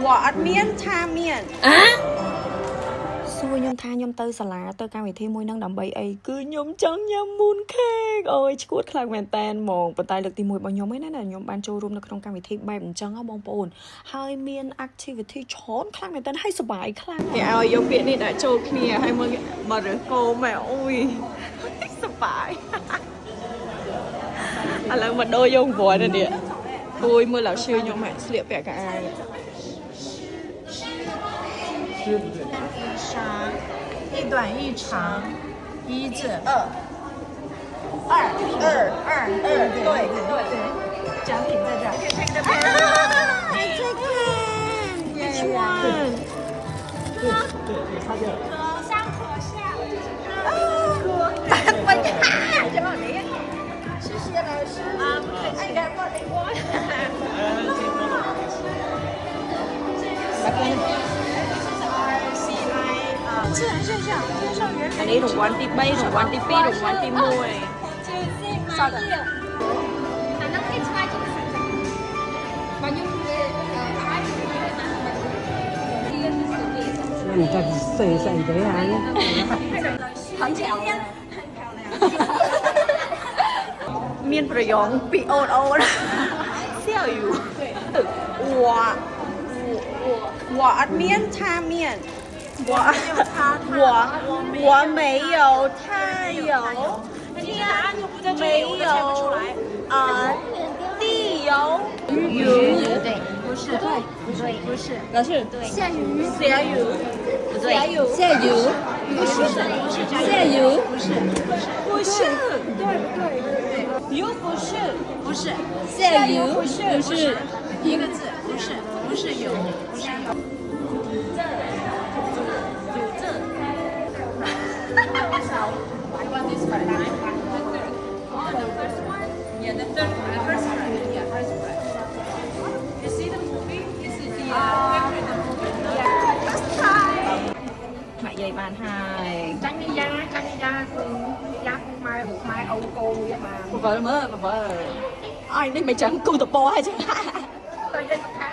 我面差面សួរខ្ញុំថាខ្ញុំទៅសាលាទៅកម្មវិធីមួយនឹងដើម្បីអីគឺខ្ញុំចង់ញ៉ាំ moon cake អូយឈួតខ្លាំងមែនតើហ្មងប៉ុន្តែលើកទី1របស់ខ្ញុំឯណាខ្ញុំបានចូលរួមនៅក្នុងកម្មវិធីបែបអញ្ចឹងហ៎បងប្អូនហើយមាន activity ច្រើនខ្លាំងមែនតើហើយសប្បាយខ្លាំងគេឲ្យយកពាក្យនេះដាក់ចូលគ្នាហើយមើលបើរើគោមែនអូយសប្បាយឥឡូវមកដូរយកវ៉ាទៅនេះអូយមើល老师ខ្ញុំហ่ะស្លៀកពាក់កៅអៅ一短一长，一字二，对，奖品在这儿。Which one？可上可下，谢谢老师。I got what I want。自然现象，天上人。อันนี้รางวัลที่3รางวัลที่2รางวัลที่1稍等。那你再试一下，你等一下。很漂亮。មានប្រយោងពីអូន笑อยู่我面差面我没有他有你的答案就不在这里，我都猜不出来。地有鱼对，不是，不对，不是，老师对，下雨不对，下雨不是，下雨不是，不是又不是，不是，下雨不是，不是一个字，不是，不是有，不是有。Mẹ dây bàn hai Tránh đi ra giá con mai hụt mai âu cô vậy mà. bà vợ ai đây mày chẳng cung tập bò hay chứ Tôi đây có khá.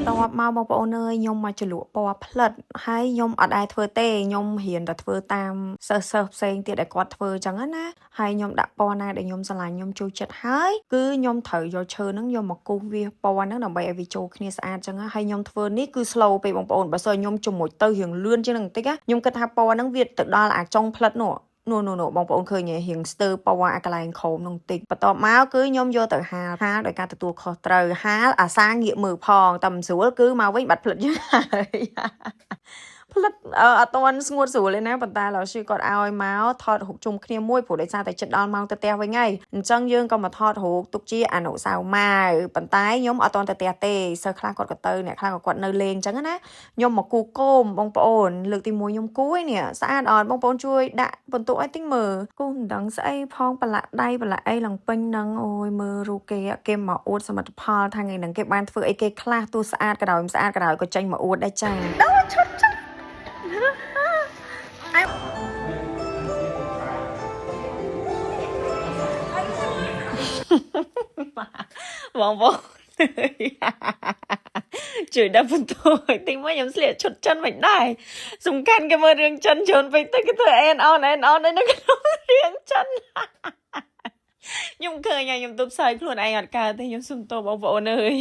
តបមកបងប្អូនអើយខ្ញុំមកចលក់ពណ៌ផ្លិតហើយខ្ញុំអត់ដែរធ្វើទេខ្ញុំហ៊ានតែធ្វើតាមសិស្សផ្សេងទៀតដែលគាត់ធ្វើអញ្ចឹងណាហើយខ្ញុំដាក់ពណ៌ណាដែលខ្ញុំស្រឡាញ់ខ្ញុំចូលចិត្តហើយគឺខ្ញុំត្រូវយកឈើហ្នឹងយកមកគូសវាពណ៌ហ្នឹងដើម្បីឲ្យវាចូលគ្នាស្អាតអញ្ចឹងហើយខ្ញុំធ្វើនេះគឺ slow ពេកបងប្អូនបើសិនខ្ញុំជាមួយទៅរៀងលឿនជាងហ្នឹងបន្តិចខ្ញុំគិតថាពណ៌ហ្នឹងវាទៅដល់អាចុងផ្លិតនោះបងប្អូនឃើញរៀងស្ទើរពណ៌អាកន្លែងខោមនោះតិចបន្ទាប់មកគឺខ្ញុំយកទៅហាលដោយការទទួលខុសត្រូវហាលអាសាងាកមើលផងតែមិនស្រួលគឺមកវិញបាត់ផ្លិតយើងហើយផ្លិតអត់ទាន់ស្ងួតស្រួលទេណាប៉ុន្តែលោកឈឺគាត់ឲ្យមកថតរូបជុំគ្នាមួយព្រោះដោយសារតែចិត្តដល់ម៉ោងទៅផ្ទះវិញហើយអញ្ចឹងយើងក៏មកថតរូបទុកជាអនុស្សាវរីយ៍មកប៉ុន្តែខ្ញុំអត់ទាន់ទៅផ្ទះទេសិស្សខ្លះគាត់ក៏ទៅអ្នកខ្លះក៏គាត់នៅលេងអញ្ចឹងណាខ្ញុំមកគូគោមបងប្អូនលើកទី1ខ្ញុំគូឯនេះស្អាតអត់បងប្អូនជួយដាក់បន្ទុកឲ្យតិចមើលគូមិនដឹងស្អីផងប្រឡាក់ដៃប្រឡាក់អីឡើងពេញហ្នឹងអូយមើលរូបគេមកអួតសមិទ្ធផលថាថ្ងៃហ្នឹងគេបានធ្វើអីគេខ្លះទោះស្អាតក៏ដោយមិនស្អាតក៏ដោយក៏ចេញមកអួតដែរចាដល់ឈុតបងប្អូនជួយដាក់បន្ទោឲ្យទីមួយខ្ញុំស្លៀកឈុតចិនមិនដែរសំខាន់គេមើលរឿងចិនច្រើនពេកទៅគេធ្វើអេនអននៅក្នុងរឿងចិនខ្ញុំឃើញហើយខ្ញុំទប់ស្កាត់ខ្លួនឯងអត់កើតទេខ្ញុំសុំទោសបងប្អូនអើយ